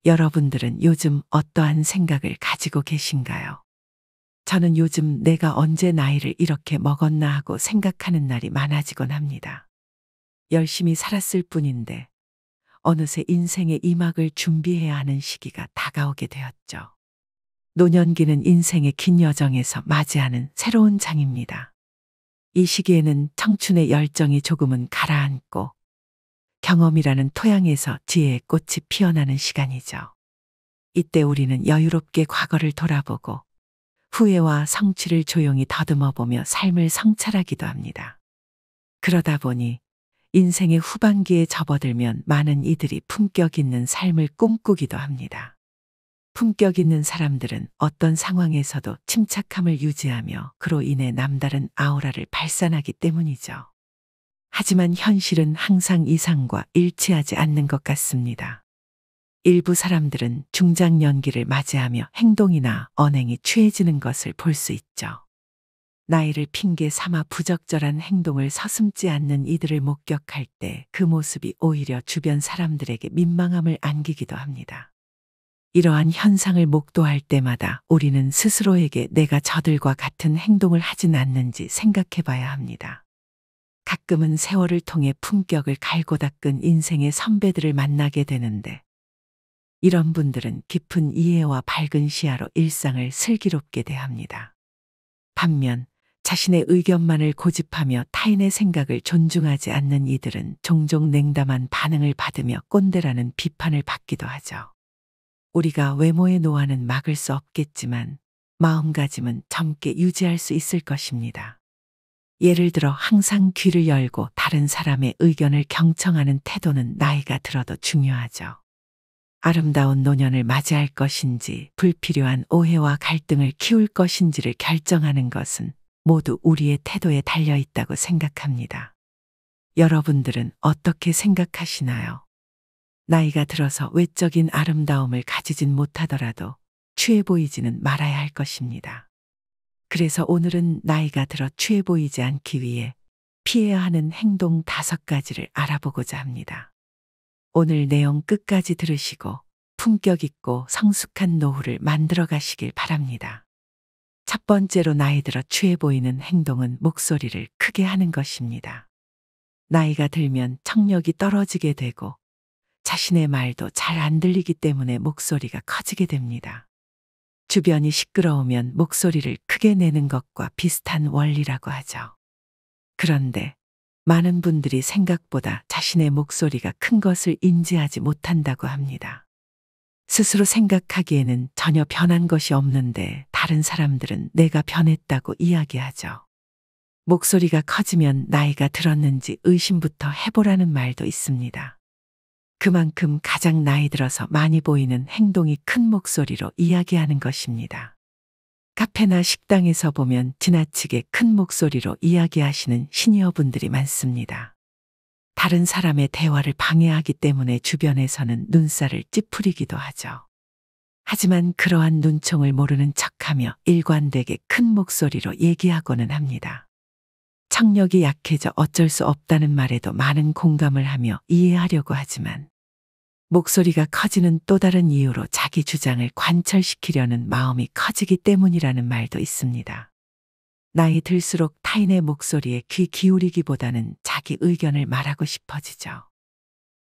여러분들은 요즘 어떠한 생각을 가지고 계신가요? 저는 요즘 내가 언제 나이를 이렇게 먹었나 하고 생각하는 날이 많아지곤 합니다. 열심히 살았을 뿐인데 어느새 인생의 이막을 준비해야 하는 시기가 다가오게 되었죠. 노년기는 인생의 긴 여정에서 맞이하는 새로운 장입니다. 이 시기에는 청춘의 열정이 조금은 가라앉고 경험이라는 토양에서 지혜의 꽃이 피어나는 시간이죠. 이때 우리는 여유롭게 과거를 돌아보고 후회와 성취를 조용히 더듬어보며 삶을 성찰하기도 합니다. 그러다 보니 인생의 후반기에 접어들면 많은 이들이 품격 있는 삶을 꿈꾸기도 합니다. 품격 있는 사람들은 어떤 상황에서도 침착함을 유지하며 그로 인해 남다른 아우라를 발산하기 때문이죠. 하지만 현실은 항상 이상과 일치하지 않는 것 같습니다. 일부 사람들은 중장년기를 맞이하며 행동이나 언행이 취해지는 것을 볼 수 있죠. 나이를 핑계 삼아 부적절한 행동을 서슴지 않는 이들을 목격할 때 그 모습이 오히려 주변 사람들에게 민망함을 안기기도 합니다. 이러한 현상을 목도할 때마다 우리는 스스로에게 내가 저들과 같은 행동을 하진 않는지 생각해 봐야 합니다. 가끔은 세월을 통해 품격을 갈고 닦은 인생의 선배들을 만나게 되는데 이런 분들은 깊은 이해와 밝은 시야로 일상을 슬기롭게 대합니다. 반면 자신의 의견만을 고집하며 타인의 생각을 존중하지 않는 이들은 종종 냉담한 반응을 받으며 꼰대라는 비판을 받기도 하죠. 우리가 외모의 노화는 막을 수 없겠지만 마음가짐은 젊게 유지할 수 있을 것입니다. 예를 들어 항상 귀를 열고 다른 사람의 의견을 경청하는 태도는 나이가 들어도 중요하죠. 아름다운 노년을 맞이할 것인지 불필요한 오해와 갈등을 키울 것인지를 결정하는 것은 모두 우리의 태도에 달려 있다고 생각합니다. 여러분들은 어떻게 생각하시나요? 나이가 들어서 외적인 아름다움을 가지진 못하더라도 취해 보이지는 말아야 할 것입니다. 그래서 오늘은 나이가 들어 취해 보이지 않기 위해 피해야 하는 행동 5가지를 알아보고자 합니다. 오늘 내용 끝까지 들으시고 품격 있고 성숙한 노후를 만들어 가시길 바랍니다. 첫 번째로 나이 들어 취해 보이는 행동은 목소리를 크게 하는 것입니다. 나이가 들면 청력이 떨어지게 되고 자신의 말도 잘 안 들리기 때문에 목소리가 커지게 됩니다. 주변이 시끄러우면 목소리를 크게 내는 것과 비슷한 원리라고 하죠. 그런데 많은 분들이 생각보다 자신의 목소리가 큰 것을 인지하지 못한다고 합니다. 스스로 생각하기에는 전혀 변한 것이 없는데 다른 사람들은 내가 변했다고 이야기하죠. 목소리가 커지면 나이가 들었는지 의심부터 해보라는 말도 있습니다. 그만큼 가장 나이 들어서 많이 보이는 행동이 큰 목소리로 이야기하는 것입니다. 카페나 식당에서 보면 지나치게 큰 목소리로 이야기하시는 시니어분들이 많습니다. 다른 사람의 대화를 방해하기 때문에 주변에서는 눈살을 찌푸리기도 하죠. 하지만 그러한 눈총을 모르는 척하며 일관되게 큰 목소리로 얘기하고는 합니다. 청력이 약해져 어쩔 수 없다는 말에도 많은 공감을 하며 이해하려고 하지만 목소리가 커지는 또 다른 이유로 자기 주장을 관철시키려는 마음이 커지기 때문이라는 말도 있습니다. 나이 들수록 타인의 목소리에 귀 기울이기보다는 자기 의견을 말하고 싶어지죠.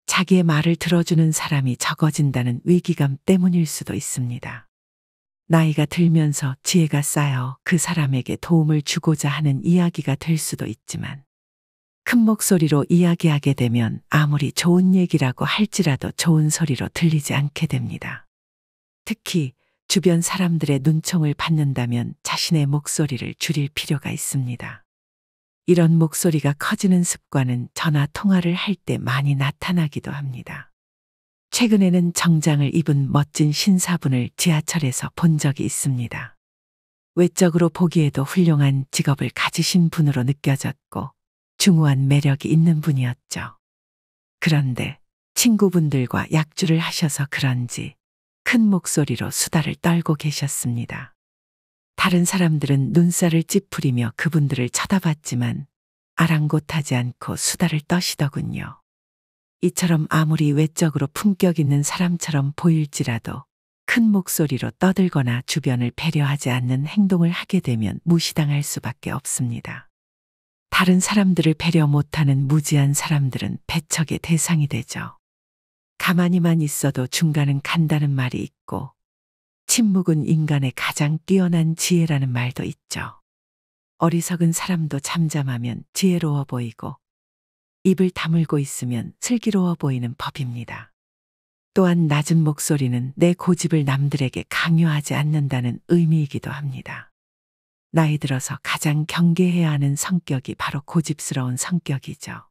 자기의 말을 들어주는 사람이 적어진다는 위기감 때문일 수도 있습니다. 나이가 들면서 지혜가 쌓여 그 사람에게 도움을 주고자 하는 이야기가 될 수도 있지만 큰 목소리로 이야기하게 되면 아무리 좋은 얘기라고 할지라도 좋은 소리로 들리지 않게 됩니다. 특히 주변 사람들의 눈총을 받는다면 자신의 목소리를 줄일 필요가 있습니다. 이런 목소리가 커지는 습관은 전화 통화를 할 때 많이 나타나기도 합니다. 최근에는 정장을 입은 멋진 신사분을 지하철에서 본 적이 있습니다. 외적으로 보기에도 훌륭한 직업을 가지신 분으로 느껴졌고 중후한 매력이 있는 분이었죠. 그런데 친구분들과 약주를 하셔서 그런지 큰 목소리로 수다를 떨고 계셨습니다. 다른 사람들은 눈살을 찌푸리며 그분들을 쳐다봤지만 아랑곳하지 않고 수다를 떠시더군요. 이처럼 아무리 외적으로 품격 있는 사람처럼 보일지라도 큰 목소리로 떠들거나 주변을 배려하지 않는 행동을 하게 되면 무시당할 수밖에 없습니다. 다른 사람들을 배려 못하는 무지한 사람들은 배척의 대상이 되죠. 가만히만 있어도 중간은 간다는 말이 있고, 침묵은 인간의 가장 뛰어난 지혜라는 말도 있죠. 어리석은 사람도 잠잠하면 지혜로워 보이고, 입을 다물고 있으면 슬기로워 보이는 법입니다. 또한 낮은 목소리는 내 고집을 남들에게 강요하지 않는다는 의미이기도 합니다. 나이 들어서 가장 경계해야 하는 성격이 바로 고집스러운 성격이죠.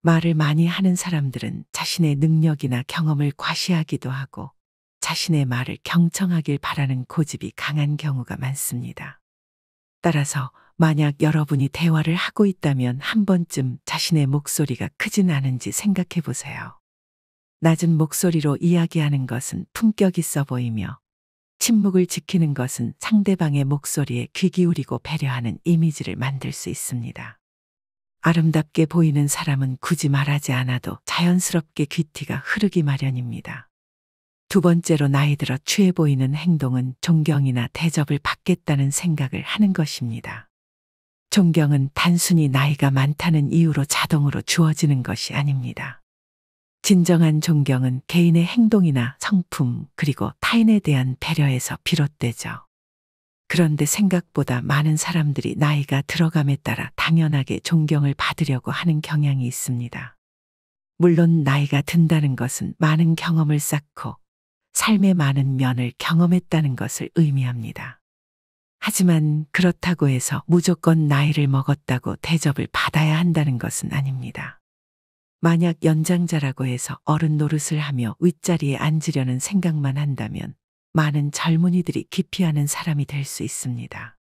말을 많이 하는 사람들은 자신의 능력이나 경험을 과시하기도 하고 자신의 말을 경청하길 바라는 고집이 강한 경우가 많습니다. 따라서 만약 여러분이 대화를 하고 있다면 한 번쯤 자신의 목소리가 크진 않은지 생각해 보세요. 낮은 목소리로 이야기하는 것은 품격 있어 보이며 침묵을 지키는 것은 상대방의 목소리에 귀 기울이고 배려하는 이미지를 만들 수 있습니다. 아름답게 보이는 사람은 굳이 말하지 않아도 자연스럽게 귀티가 흐르기 마련입니다. 두 번째로 나이 들어 취해 보이는 행동은 존경이나 대접을 받겠다는 생각을 하는 것입니다. 존경은 단순히 나이가 많다는 이유로 자동으로 주어지는 것이 아닙니다. 진정한 존경은 개인의 행동이나 성품 그리고 타인에 대한 배려에서 비롯되죠. 그런데 생각보다 많은 사람들이 나이가 들어감에 따라 당연하게 존경을 받으려고 하는 경향이 있습니다. 물론 나이가 든다는 것은 많은 경험을 쌓고 삶의 많은 면을 경험했다는 것을 의미합니다. 하지만 그렇다고 해서 무조건 나이를 먹었다고 대접을 받아야 한다는 것은 아닙니다. 만약 연장자라고 해서 어른 노릇을 하며 윗자리에 앉으려는 생각만 한다면 많은 젊은이들이 기피하는 사람이 될 수 있습니다.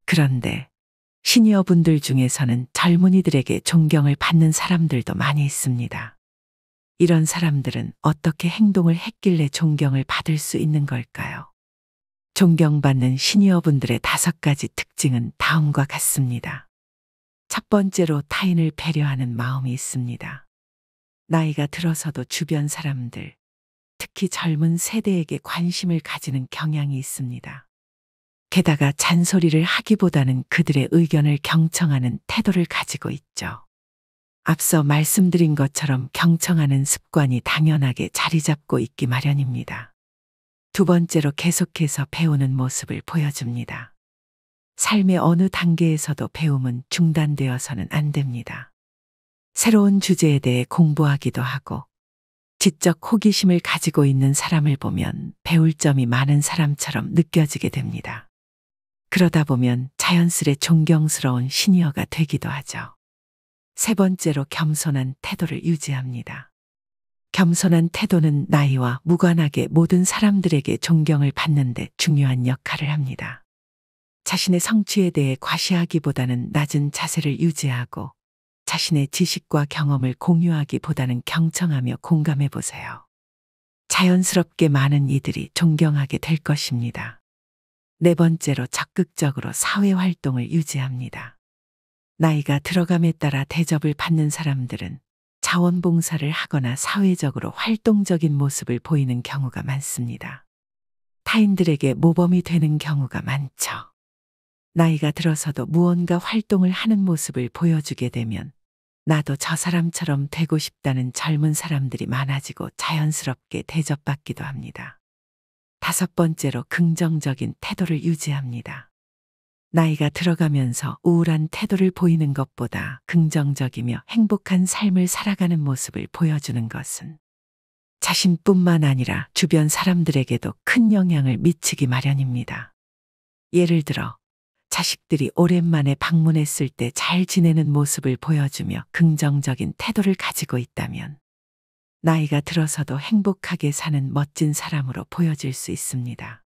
그런데 시니어분들 중에서는 젊은이들에게 존경을 받는 사람들도 많이 있습니다. 이런 사람들은 어떻게 행동을 했길래 존경을 받을 수 있는 걸까요? 존경받는 시니어분들의 5가지 특징은 다음과 같습니다. 첫 번째로 타인을 배려하는 마음이 있습니다. 나이가 들어서도 주변 사람들, 특히 젊은 세대에게 관심을 가지는 경향이 있습니다. 게다가 잔소리를 하기보다는 그들의 의견을 경청하는 태도를 가지고 있죠. 앞서 말씀드린 것처럼 경청하는 습관이 당연하게 자리 잡고 있기 마련입니다. 두 번째로 계속해서 배우는 모습을 보여줍니다. 삶의 어느 단계에서도 배움은 중단되어서는 안 됩니다. 새로운 주제에 대해 공부하기도 하고 지적 호기심을 가지고 있는 사람을 보면 배울 점이 많은 사람처럼 느껴지게 됩니다. 그러다 보면 자연스레 존경스러운 시니어가 되기도 하죠. 세 번째로 겸손한 태도를 유지합니다. 겸손한 태도는 나이와 무관하게 모든 사람들에게 존경을 받는 데 중요한 역할을 합니다. 자신의 성취에 대해 과시하기보다는 낮은 자세를 유지하고 자신의 지식과 경험을 공유하기보다는 경청하며 공감해 보세요. 자연스럽게 많은 이들이 존경하게 될 것입니다. 네 번째로 적극적으로 사회활동을 유지합니다. 나이가 들어감에 따라 대접을 받는 사람들은 자원봉사를 하거나 사회적으로 활동적인 모습을 보이는 경우가 많습니다. 타인들에게 모범이 되는 경우가 많죠. 나이가 들어서도 무언가 활동을 하는 모습을 보여주게 되면 나도 저 사람처럼 되고 싶다는 젊은 사람들이 많아지고 자연스럽게 대접받기도 합니다. 5번째로 긍정적인 태도를 유지합니다. 나이가 들어가면서 우울한 태도를 보이는 것보다 긍정적이며 행복한 삶을 살아가는 모습을 보여주는 것은 자신뿐만 아니라 주변 사람들에게도 큰 영향을 미치기 마련입니다. 예를 들어 자식들이 오랜만에 방문했을 때 잘 지내는 모습을 보여주며 긍정적인 태도를 가지고 있다면 나이가 들어서도 행복하게 사는 멋진 사람으로 보여질 수 있습니다.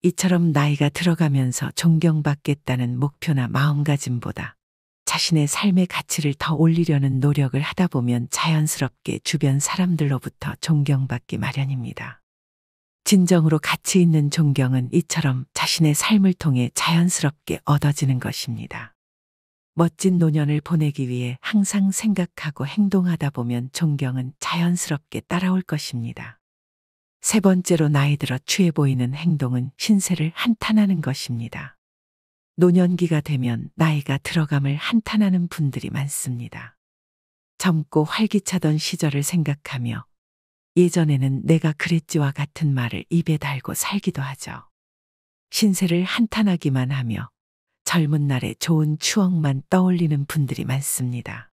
이처럼 나이가 들어가면서 존경받겠다는 목표나 마음가짐보다 자신의 삶의 가치를 더 올리려는 노력을 하다 보면 자연스럽게 주변 사람들로부터 존경받기 마련입니다. 진정으로 가치 있는 존경은 이처럼 자신의 삶을 통해 자연스럽게 얻어지는 것입니다. 멋진 노년을 보내기 위해 항상 생각하고 행동하다 보면 존경은 자연스럽게 따라올 것입니다. 세 번째로 나이 들어 취해 보이는 행동은 신세를 한탄하는 것입니다. 노년기가 되면 나이가 들어감을 한탄하는 분들이 많습니다. 젊고 활기차던 시절을 생각하며 예전에는 내가 그랬지와 같은 말을 입에 달고 살기도 하죠. 신세를 한탄하기만 하며 젊은 날의 좋은 추억만 떠올리는 분들이 많습니다.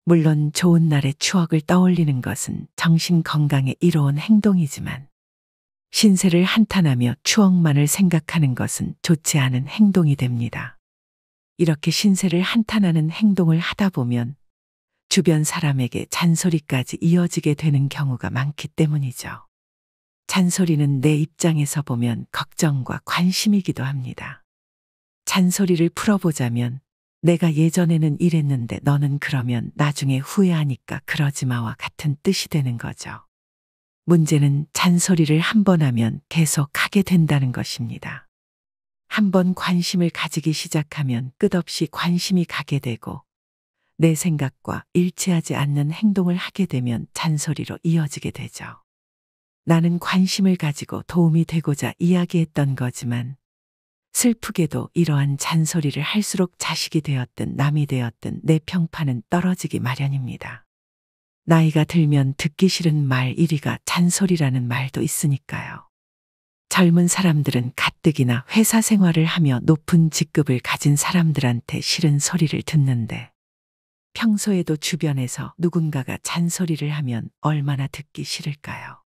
물론 좋은 날의 추억을 떠올리는 것은 정신 건강에 이로운 행동이지만 신세를 한탄하며 추억만을 생각하는 것은 좋지 않은 행동이 됩니다. 이렇게 신세를 한탄하는 행동을 하다 보면 주변 사람에게 잔소리까지 이어지게 되는 경우가 많기 때문이죠. 잔소리는 내 입장에서 보면 걱정과 관심이기도 합니다. 잔소리를 풀어보자면 내가 예전에는 이랬는데 너는 그러면 나중에 후회하니까 그러지 마와 같은 뜻이 되는 거죠. 문제는 잔소리를 한 번 하면 계속 하게 된다는 것입니다. 한 번 관심을 가지기 시작하면 끝없이 관심이 가게 되고 내 생각과 일치하지 않는 행동을 하게 되면 잔소리로 이어지게 되죠. 나는 관심을 가지고 도움이 되고자 이야기했던 거지만 슬프게도 이러한 잔소리를 할수록 자식이 되었든 남이 되었든 내 평판은 떨어지기 마련입니다. 나이가 들면 듣기 싫은 말 1위가 잔소리라는 말도 있으니까요. 젊은 사람들은 가뜩이나 회사 생활을 하며 높은 직급을 가진 사람들한테 싫은 소리를 듣는데 평소에도 주변에서 누군가가 잔소리를 하면 얼마나 듣기 싫을까요?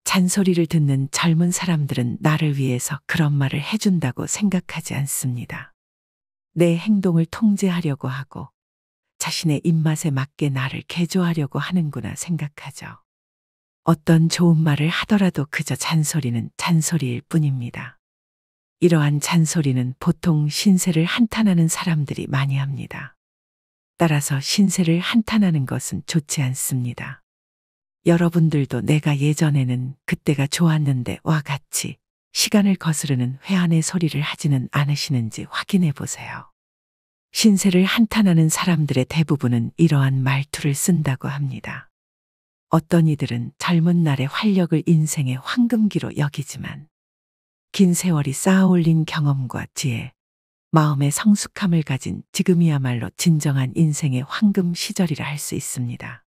잔소리를 듣는 젊은 사람들은 나를 위해서 그런 말을 해준다고 생각하지 않습니다. 내 행동을 통제하려고 하고 자신의 입맛에 맞게 나를 개조하려고 하는구나 생각하죠. 어떤 좋은 말을 하더라도 그저 잔소리는 잔소리일 뿐입니다. 이러한 잔소리는 보통 신세를 한탄하는 사람들이 많이 합니다. 따라서 신세를 한탄하는 것은 좋지 않습니다. 여러분들도 내가 예전에는 그때가 좋았는데 와 같이 시간을 거스르는 회한의 소리를 하지는 않으시는지 확인해 보세요. 신세를 한탄하는 사람들의 대부분은 이러한 말투를 쓴다고 합니다. 어떤 이들은 젊은 날의 활력을 인생의 황금기로 여기지만 긴 세월이 쌓아올린 경험과 지혜, 마음의 성숙함을 가진 지금이야말로 진정한 인생의 황금 시절이라 할 수 있습니다.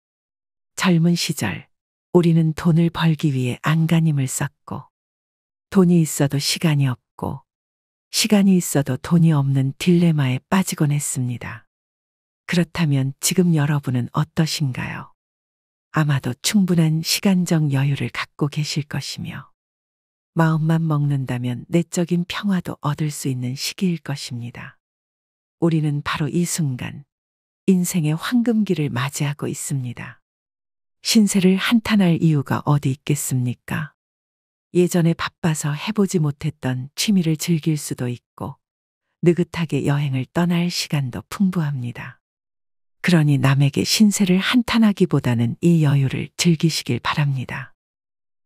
젊은 시절, 우리는 돈을 벌기 위해 안간힘을 썼고, 돈이 있어도 시간이 없고, 시간이 있어도 돈이 없는 딜레마에 빠지곤 했습니다. 그렇다면 지금 여러분은 어떠신가요? 아마도 충분한 시간적 여유를 갖고 계실 것이며, 마음만 먹는다면 내적인 평화도 얻을 수 있는 시기일 것입니다. 우리는 바로 이 순간, 인생의 황금기를 맞이하고 있습니다. 신세를 한탄할 이유가 어디 있겠습니까? 예전에 바빠서 해보지 못했던 취미를 즐길 수도 있고 느긋하게 여행을 떠날 시간도 풍부합니다. 그러니 남에게 신세를 한탄하기보다는 이 여유를 즐기시길 바랍니다.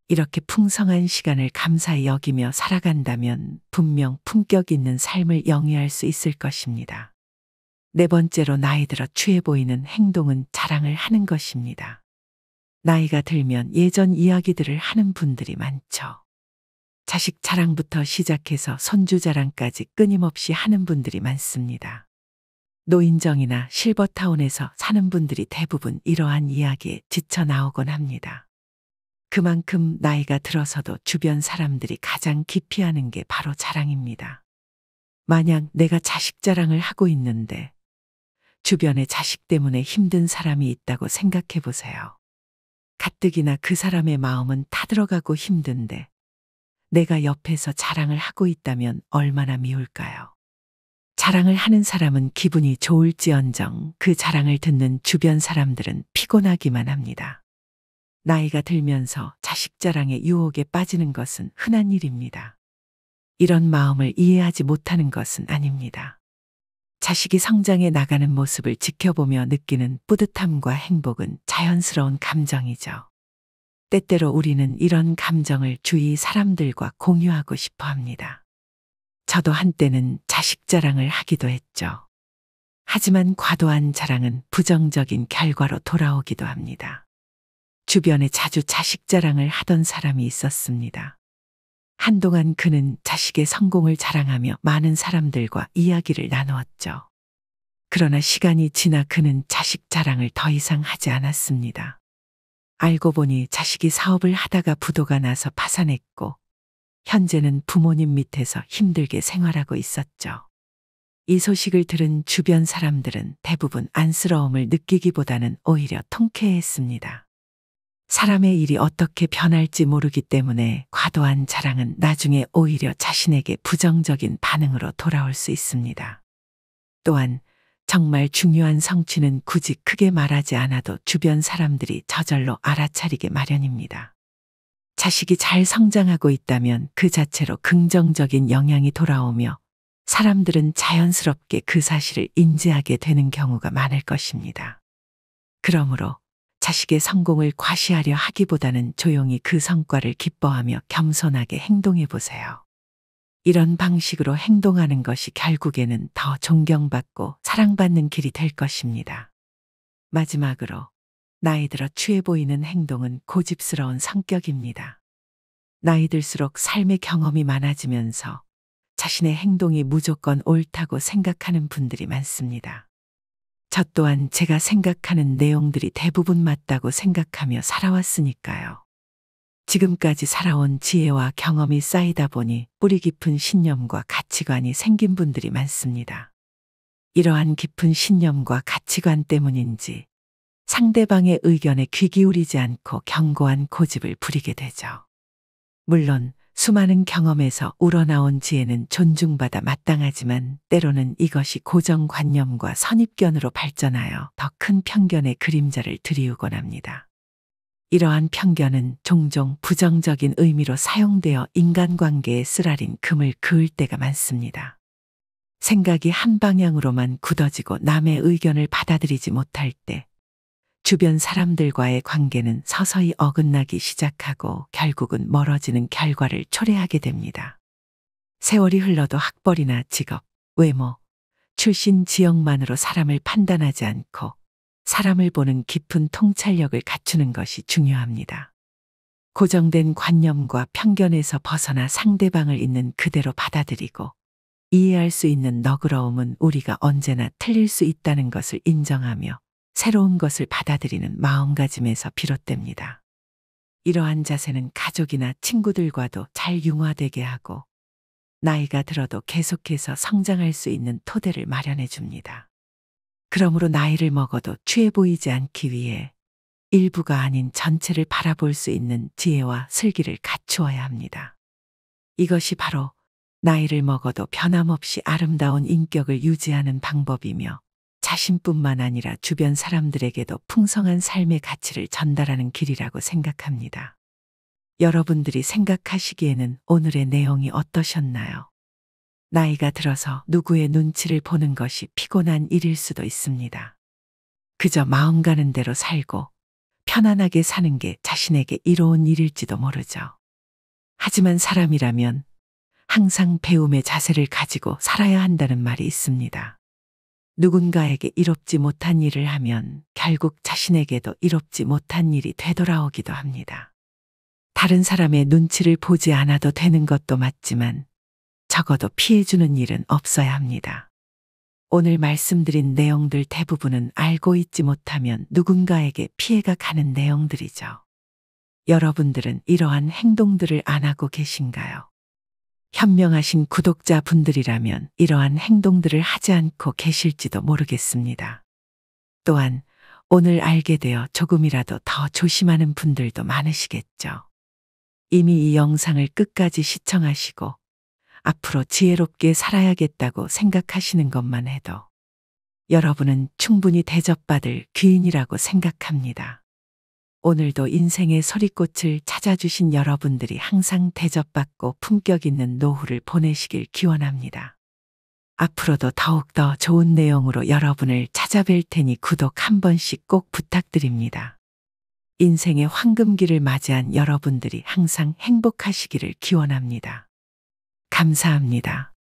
이렇게 풍성한 시간을 감사히 여기며 살아간다면 분명 품격 있는 삶을 영위할 수 있을 것입니다. 네 번째로 나이 들어 취해 보이는 행동은 자랑을 하는 것입니다. 나이가 들면 예전 이야기들을 하는 분들이 많죠. 자식 자랑부터 시작해서 손주 자랑까지 끊임없이 하는 분들이 많습니다. 노인정이나 실버타운에서 사는 분들이 대부분 이러한 이야기에 지쳐 나오곤 합니다. 그만큼 나이가 들어서도 주변 사람들이 가장 기피하는 게 바로 자랑입니다. 만약 내가 자식 자랑을 하고 있는데 주변에 자식 때문에 힘든 사람이 있다고 생각해 보세요. 가뜩이나 그 사람의 마음은 타들어가고 힘든데 내가 옆에서 자랑을 하고 있다면 얼마나 미울까요? 자랑을 하는 사람은 기분이 좋을지언정 그 자랑을 듣는 주변 사람들은 피곤하기만 합니다. 나이가 들면서 자식 자랑의 유혹에 빠지는 것은 흔한 일입니다. 이런 마음을 이해하지 못하는 것은 아닙니다. 자식이 성장해 나가는 모습을 지켜보며 느끼는 뿌듯함과 행복은 자연스러운 감정이죠. 때때로 우리는 이런 감정을 주위 사람들과 공유하고 싶어 합니다. 저도 한때는 자식 자랑을 하기도 했죠. 하지만 과도한 자랑은 부정적인 결과로 돌아오기도 합니다. 주변에 자주 자식 자랑을 하던 사람이 있었습니다. 한동안 그는 자식의 성공을 자랑하며 많은 사람들과 이야기를 나누었죠. 그러나 시간이 지나 그는 자식 자랑을 더 이상 하지 않았습니다. 알고 보니 자식이 사업을 하다가 부도가 나서 파산했고, 현재는 부모님 밑에서 힘들게 생활하고 있었죠. 이 소식을 들은 주변 사람들은 대부분 안쓰러움을 느끼기보다는 오히려 통쾌했습니다. 사람의 일이 어떻게 변할지 모르기 때문에 과도한 자랑은 나중에 오히려 자신에게 부정적인 반응으로 돌아올 수 있습니다. 또한 정말 중요한 성취는 굳이 크게 말하지 않아도 주변 사람들이 저절로 알아차리게 마련입니다. 자식이 잘 성장하고 있다면 그 자체로 긍정적인 영향이 돌아오며 사람들은 자연스럽게 그 사실을 인지하게 되는 경우가 많을 것입니다. 그러므로 자식의 성공을 과시하려 하기보다는 조용히 그 성과를 기뻐하며 겸손하게 행동해 보세요. 이런 방식으로 행동하는 것이 결국에는 더 존경받고 사랑받는 길이 될 것입니다. 마지막으로 나이 들어 취해 보이는 행동은 고집스러운 성격입니다. 나이 들수록 삶의 경험이 많아지면서 자신의 행동이 무조건 옳다고 생각하는 분들이 많습니다. 저 또한 제가 생각하는 내용들이 대부분 맞다고 생각하며 살아왔으니까요. 지금까지 살아온 지혜와 경험이 쌓이다 보니 뿌리 깊은 신념과 가치관이 생긴 분들이 많습니다. 이러한 깊은 신념과 가치관 때문인지 상대방의 의견에 귀 기울이지 않고 견고한 고집을 부리게 되죠. 물론 수많은 경험에서 우러나온 지혜는 존중받아 마땅하지만 때로는 이것이 고정관념과 선입견으로 발전하여 더 큰 편견의 그림자를 드리우곤 합니다. 이러한 편견은 종종 부정적인 의미로 사용되어 인간관계에 쓰라린 금을 그을 때가 많습니다. 생각이 한 방향으로만 굳어지고 남의 의견을 받아들이지 못할 때 주변 사람들과의 관계는 서서히 어긋나기 시작하고 결국은 멀어지는 결과를 초래하게 됩니다. 세월이 흘러도 학벌이나 직업, 외모, 출신 지역만으로 사람을 판단하지 않고 사람을 보는 깊은 통찰력을 갖추는 것이 중요합니다. 고정된 관념과 편견에서 벗어나 상대방을 있는 그대로 받아들이고 이해할 수 있는 너그러움은 우리가 언제나 틀릴 수 있다는 것을 인정하며 새로운 것을 받아들이는 마음가짐에서 비롯됩니다. 이러한 자세는 가족이나 친구들과도 잘 융화되게 하고 나이가 들어도 계속해서 성장할 수 있는 토대를 마련해 줍니다. 그러므로 나이를 먹어도 취해 보이지 않기 위해 일부가 아닌 전체를 바라볼 수 있는 지혜와 슬기를 갖추어야 합니다. 이것이 바로 나이를 먹어도 변함없이 아름다운 인격을 유지하는 방법이며 자신뿐만 아니라 주변 사람들에게도 풍성한 삶의 가치를 전달하는 길이라고 생각합니다. 여러분들이 생각하시기에는 오늘의 내용이 어떠셨나요? 나이가 들어서 누구의 눈치를 보는 것이 피곤한 일일 수도 있습니다. 그저 마음 가는 대로 살고 편안하게 사는 게 자신에게 이로운 일일지도 모르죠. 하지만 사람이라면 항상 배움의 자세를 가지고 살아야 한다는 말이 있습니다. 누군가에게 이롭지 못한 일을 하면 결국 자신에게도 이롭지 못한 일이 되돌아오기도 합니다. 다른 사람의 눈치를 보지 않아도 되는 것도 맞지만 적어도 피해주는 일은 없어야 합니다. 오늘 말씀드린 내용들 대부분은 알고 있지 못하면 누군가에게 피해가 가는 내용들이죠. 여러분들은 이러한 행동들을 안 하고 계신가요? 현명하신 구독자분들이라면 이러한 행동들을 하지 않고 계실지도 모르겠습니다. 또한 오늘 알게 되어 조금이라도 더 조심하는 분들도 많으시겠죠. 이미 이 영상을 끝까지 시청하시고 앞으로 지혜롭게 살아야겠다고 생각하시는 것만 해도 여러분은 충분히 대접받을 귀인이라고 생각합니다. 오늘도 인생의 소리꽃을 찾아주신 여러분들이 항상 대접받고 품격 있는 노후를 보내시길 기원합니다. 앞으로도 더욱더 좋은 내용으로 여러분을 찾아뵐 테니 구독 한 번씩 꼭 부탁드립니다. 인생의 황금기를 맞이한 여러분들이 항상 행복하시기를 기원합니다. 감사합니다.